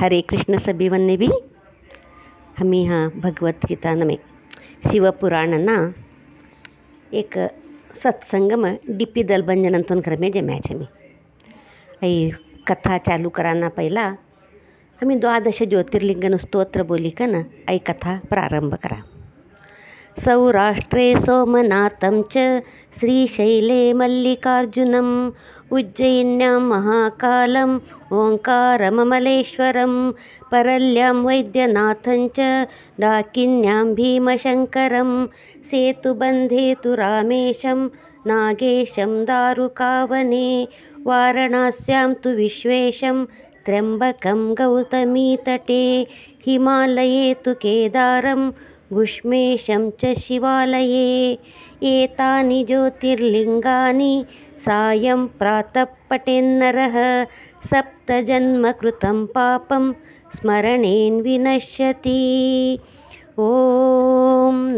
हरे कृष्ण सभी वन्ने भी हमी हाँ भगवत गीता में शिवपुराण ना एक सत्संग में डीपी दल बंजन घर जम्या मी आई कथा चालू कराना पहला हमें 12 ज्योतिर्लिंगन स्तोत्र बोली का ना आई कथा प्रारंभ करा। सौराष्ट्रे सोमनाथं च श्रीशैले मल्लिकार्जुनम् उज्जयिन्यां महाकालम् ओङ्कारममलेश्वरं परल्यां वैद्यनाथं च डाकिन्यां भीमशङ्करं सेतुबन्धे तु रामेशं नागेशं दारुकावने वाराणस्यां तु विश्वेशं त्र्यम्बकं गौतमीतटे हिमालये तु केदारं घुष्मेशं च शिवालये एतानि ज्योतिर्लिङ्गानि सायं प्रातः पठेन्नरः सप्तजन्मकृतं पापं स्मरणेन विनश्यति। ॐ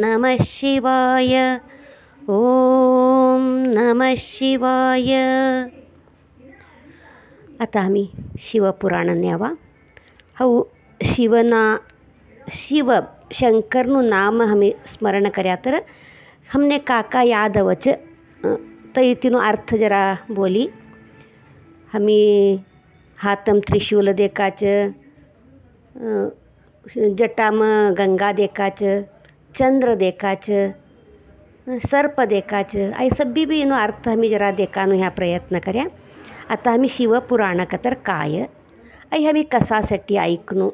नमः शिवाय ॐ नमः शिवाय। आता आम्ही शिवपुराण न्यावा हऊ शिव शंकरनु नाम हमें स्मरण कर्या तर हमने काका याद अवच तई तीनों अर्थ जरा बोली। हमें हाथम त्रिशूल देखाच जटाम गंगा देखाच चंद्र देखाच सर्प देखाच आई सभी भी इनो अर्थ हमें जरा देखानो ह्या प्रयत्न कर्या। आता हमें शिवपुराण तर काय आई हमें कसासाठी ऐकणू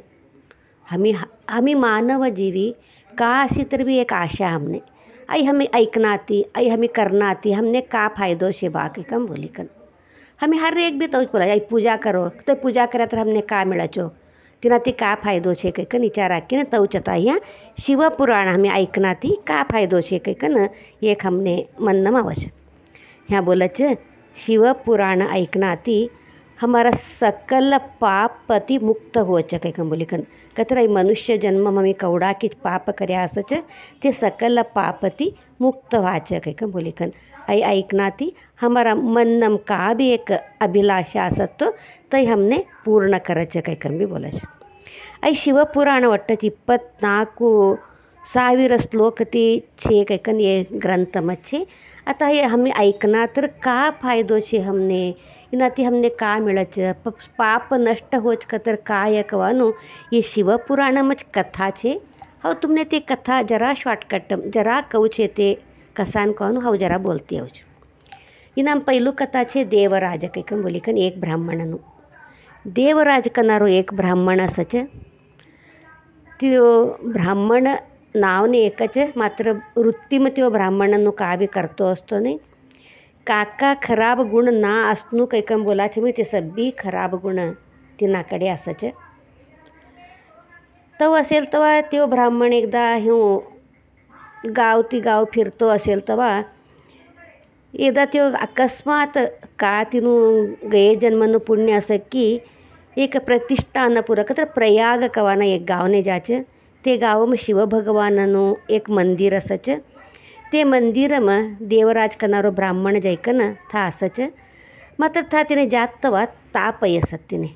हमें मानव जीवी का असी तर भी एक आशा हमने आई हमें ऐकना आती आई हमें करना आती हमने का फायदो से बाकी कम बोली कन हमें हर एक भी तो बोला आई पूजा करो तो पूजा करा तर हमने का मिळाचो तिना ती का फायदो छे कन विचारा की न तवचता या शिवपुराण हमें ऐकना ती का फायदो छे कन एक हमने मन में आवश ह्या बोलच शिवपुराण ऐकना ती हमारा सकल पाप पति मुक्त हो कई कम बोली कन कतरा मनुष्य जन्म में कवड़ा की पाप कर्या असच ते सकल पापति मुक्त वाच कई कम बोली कन आई ऐकना ती हमारा मनम का भी एक अभिलाषा असत तो तई हमने पूर्ण करच कई कम भी बोलच आई शिवपुराण ಒಟ್ಟು 24,000 श्लोक ती छे कई कन ये ग्रंथ में छे। आता ये हमें ऐकना तर का फायदो छे हमने इनाती हमने का मिळच पाप नष्ट होच कतर काय कवानो ये शिवपुराण मच कथा छे। हाउ तुमने ते कथा जरा शॉर्टकट जरा कहू छे ते कसान कहूँ हाउ जरा बोलती हूँ। इनाम पहलू कथा छे देवराज कई कम बोली कन एक ब्राह्मणनु देवराज कनारो एक ब्राह्मण असच त्यो ब्राह्मण नावने एकच मात्र वृत्तीम त्यो ब्राह्मणनु का भी करतो असतो नहीं काका खराब गुण ना असणू काही कम बोलाचे मी ते सगळी खराब गुण तिनाकडे असच तो असेल तेव्हा त्यो ब्राह्मण एकदा गाव फिरतो असेल तेव्हा एकदा त्यो अकस्मात का तिनू गये जन्मनु पुण्य असं की एक प्रतिष्ठानपूरक तर प्रयाग कवाना एक गावने जाचे ते गाव में शिव भगवाननु एक मंदिर असच ते मंदिर में देवराज कनारो ब्राह्मण जैकन था असच मात्र था तिने जात तवा ताप असत तिने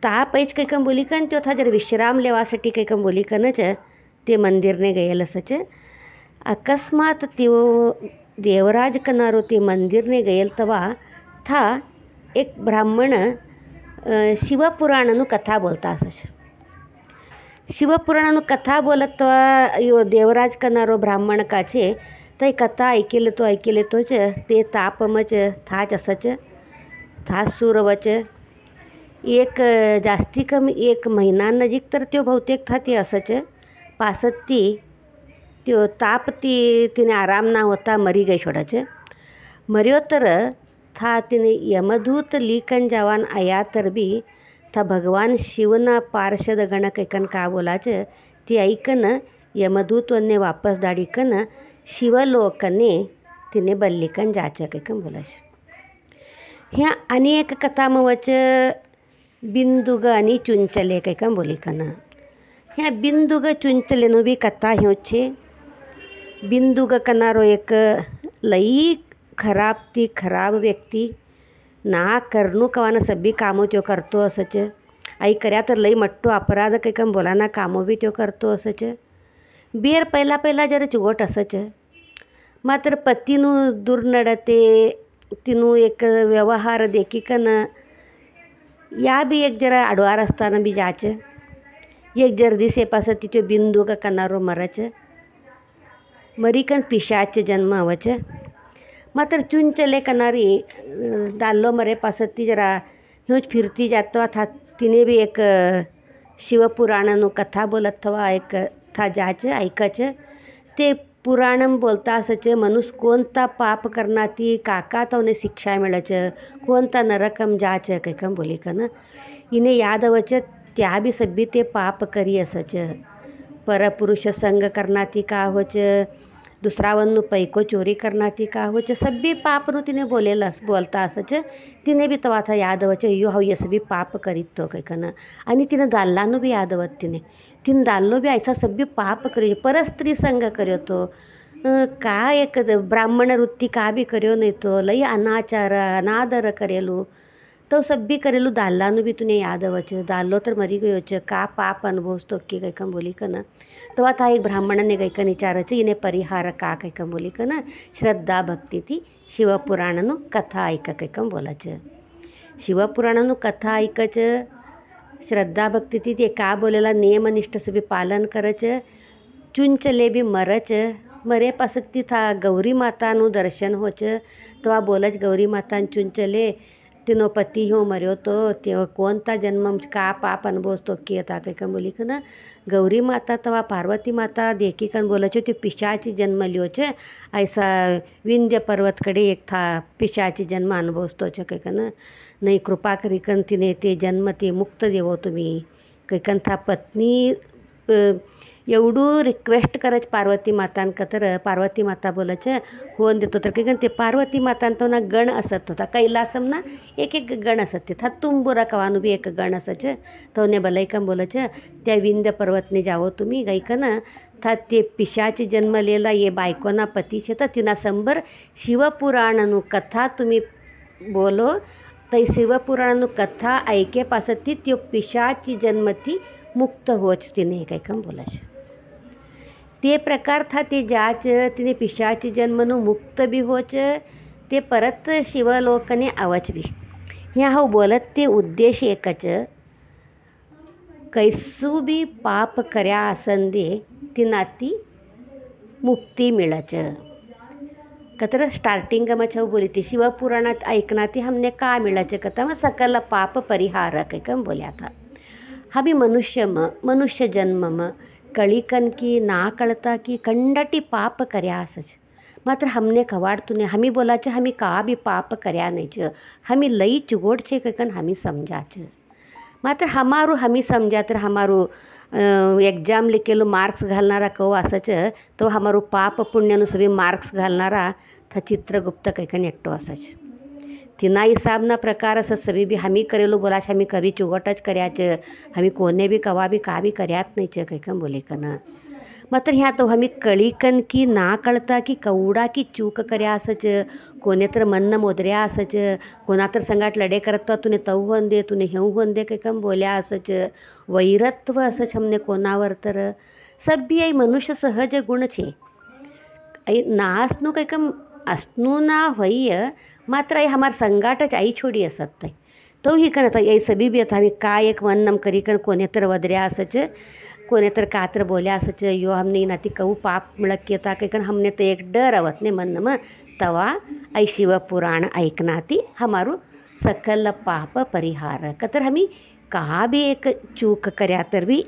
ताप ऐच कई कम बोली कन त्यो था जर विश्राम लेवासाठी कई कम बोली कनच ते मंदिर ने गयल असच अकस्मात त्यो देवराज कनारो ते मंदिर ने गयल तवा था एक ब्राह्मण शिवपुराणनु कथा बोलता असच शिवपुराणनु कथा बोलत तो यो देवराज कनारो ब्राह्मण काचे तई कथा ऐकेले तोच ते तापमच थाच असच था सूरवच एक जास्ती कम 1 महिना नजीक तर त्यो बहुतेक था ते असच पासत ती त्यो ताप तिने आराम ना होता मरी गई छोड़च मरियो तर था तिने यमदूत लीकन जवान आया तर भी था भगवान शिवना पार्षद गण कैकन का बोलाच ती ऐकन यमदूत वन्ने वापस दाड़ीकन शिवलोकने तिने बल्लिकन जाच कैकन बोलाच ह्या अनेक कथा मवच बिंदुग आणि चुंचले कैकन बोलिकन ह्या बिंदुग चुंचलेनु भी कथा ह्यो छे। बिंदुग कनारो एक लई खराब व्यक्ति ना करनू कवाना सभी कामों त्यो करतो असच आई કર્યા तर લઈ મટ્ટો अपराध કંઈ કમ બોલાના કામો બી त्यो કરતો હશે છે. બેર પહેલાં જરા ચુગોટ હશે છે. માત્ર પતિનું દુર્નડતે तिનું એક વ્યવહાર દેખી કન या बी एक जरा आडवा रस्ताना बी जाच. एक जर दिसे पास तिचो बिंदू का कनारो मरच. मरी कन पिशाच जन्म अवच. मात्र चुंचले कनारी दाल्लो मरे पास ती जरा ह्यूच फिरती जातो था. तिने बी एक शिवपुराणनु कथा बोलत थवा एक था जाच ऐकच. ते पुराणम बोलता असच मनुष्य कोणता पाप करणाती काका तवने शिक्षा मिळच कोणता नरकम जाच कैकम बोली का ना इने याद अवच त्या बी सभी ते पाप करी असच. परपुरुष संग करणाती का होच दुसरावन्नु पैको चोरी करणाती का होच सभी पापनु तिने बोलता असच. तिने बी तवा था याद अवच यो हो ये सभी पाप करीत तो कैकन आणि तिने दाल्लानु बी याद अवत तिने दाल्लो बी ऐसा सभी पाप करी परस्त्री संग कर्यो तो का एक ब्राह्मण वृत्ति का बी कर्यो नहीं तो लई अनाचार अनादर करेलू तो सभी करेलू दाल्लानु बी तुने याद अवच. दाल्लो तर मरी गयो छ का पाप अनुभवस तो की कैकम बोली का ना तेव्हा था एक ब्राह्मणाने कैकन विचारच इने परिहार का कैकम बोली का ना श्रद्धा भक्ती ती शिवपुराणनु कथा ऐक कैकम बोलाच. शिवपुराणनु कथा ऐकच श्रद्धा भक्ती ती ते का बोलेला नियमनिष्ठ से भी पालन करच. चुंचले बी मरच. मरे पास ती था गौरी मातानु दर्शन होच. तो बोलच गौरी माता चुंचले तिनो पति हो मर्यो तो ते कोणता जन्म का पाप अनुभव तो किया था कैकम बोली का ना गौरी माता तवा पार्वती माता देखी कन बोलच ते पिशाची जन्म लियो छ. ऐसा विंध्य पर्वत कडे एक था पिशाची जन्म अनुभव तो छ कैकन नाही कृपा करी कन तिने ते जन्म ते मुक्त देवो तुम्ही कैकन था पत्नी एवढू रिक्वेस्ट करच पार्वती मातान का तर पार्वती माता बोलच होऊन देतो तर कैकन ते पार्वती मातान तो ना गण असत होता कैलासम ना एक एक गण असत ते था तुम्बुरा कवानु बी एक गण असच. तो ने बलैकम बोलच त्या विंध्य पर्वतने जावो तुम्ही गैकन था ते पिशाची जन्म लेला ये बायकोना पती छे तर तिना संबर शिवपुराणनु कथा तुम्ही बोलो तै शिवपुराणनु कथा ऐके पासती त्यो पिशाची जन्मती मुक्त होच तिने कैकम बोलच. ते प्रकार था ते जाच तिने पिशाची जन्मनु मुक्त बी होच ते परत शिवलोकने आवच बी. ह्या हो बोलत ते उद्देश एकच कैसू बी पाप कर्या आसन दे तिनाती मुक्ती मिळच. कतर स्टार्टिंग में छव बोली थी शिवपुराणात ऐकनाती हमने का मिळच कथा में सकल पाप परिहार कैकम बोलिया था. हमी मनुष्य जन्म में कळीकन की ना कळता की कंडटी पाप कर्या असच. मात्र हमने खवाड तूने हमी बोलाच हमी का भी पाप कर्या नहीं छ. हमी लई चुगोड छे कैकन हमी समझाच. मात्र हमारू हमी समझा तर हमारू एग्जाम लिखेलो मार्क्स घालणारा कहो असच तो हमारू पाप पुण्यनु सभी मार्क्स घालणारा था चित्रगुप्त कैकन एकटो असच. तिना हिसाबना प्रकार असं सभी बी हमी करेलो बोलाच हमी कभी चुगटच कर्याच हमी कोने बी कवा बी का बी कर्यात नाही च कैकन बोले कन. मात्र ह्या तो हमी कळीकन की ना कळता की कवडा की चूक कर्या असच. कोणे तर मन मोदऱ्या असच कोणा तर संगाट लडे करता तुने तऊ होन दे तुने हेऊ होन दे कैकम बोल्या असच. वैरत्व असच हमने कोणावर तर सभी आई मनुष्य सहज गुण छे. आई नासनु कैकम असनु ना होय मात्र आई हमार संगाटच आई छोड़ी असत तो ही कन आई सभी भी आता का एक वन्नम करी कन कोणे तर वदऱ्या असच कोणे तर कातर बोल्या असच यो हमने नाती कहू पाप मिळक येता कैकन हमने तो एक डर आवत ने मन में तवा आई शिवपुराण ऐकनाती हमारू सकल पाप परिहार कतर हमी का भी एक चूक कर्या तर भी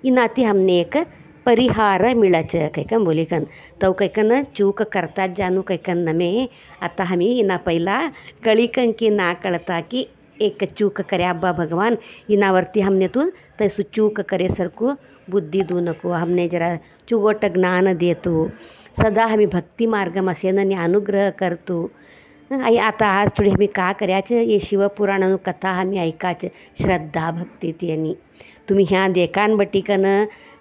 इनाती हमने एक परिहार मिळच कैकन बोली कन. तो कैकन चूक करतात जानू कैकन नमे आता हमी इना पहिला कळीकन की ना कळता की एक चूक कर्या अब्बा भगवान इनावरती हमने तू तैसू चूक करे सरकू बुद्धी दू नको. हमने जरा चुगोट ज्ञान देतो सदा हमी भक्ती मार्ग मसेन अनुग्रह करतो. आई आता आज थोडी हमी का कर्याच ये शिवपुराणनु कथा हमी ऐकाच श्रद्धा भक्ती तेनी तुम्ही ह्या देकान बटीकन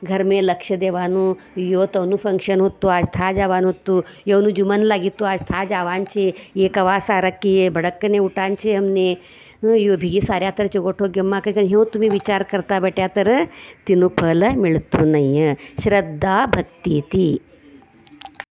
घर में लक्ष देवानु यो तोनु फंक्शन होतो आज था जावान होतो योनु जुमन लागी तो आज था जावान छे ये कवा सारक की ये भड़कने उठान छे हमने ಇವು ಬಿಗಿ ಸಾರಿ ಆತರ ಚಿಗೋಟು ಗೆಮ್ಮಕ ಇವು तुम्ही विचार करता बेट्या तर तिनु फल मिळतो नाही श्रद्धा भक्ती ती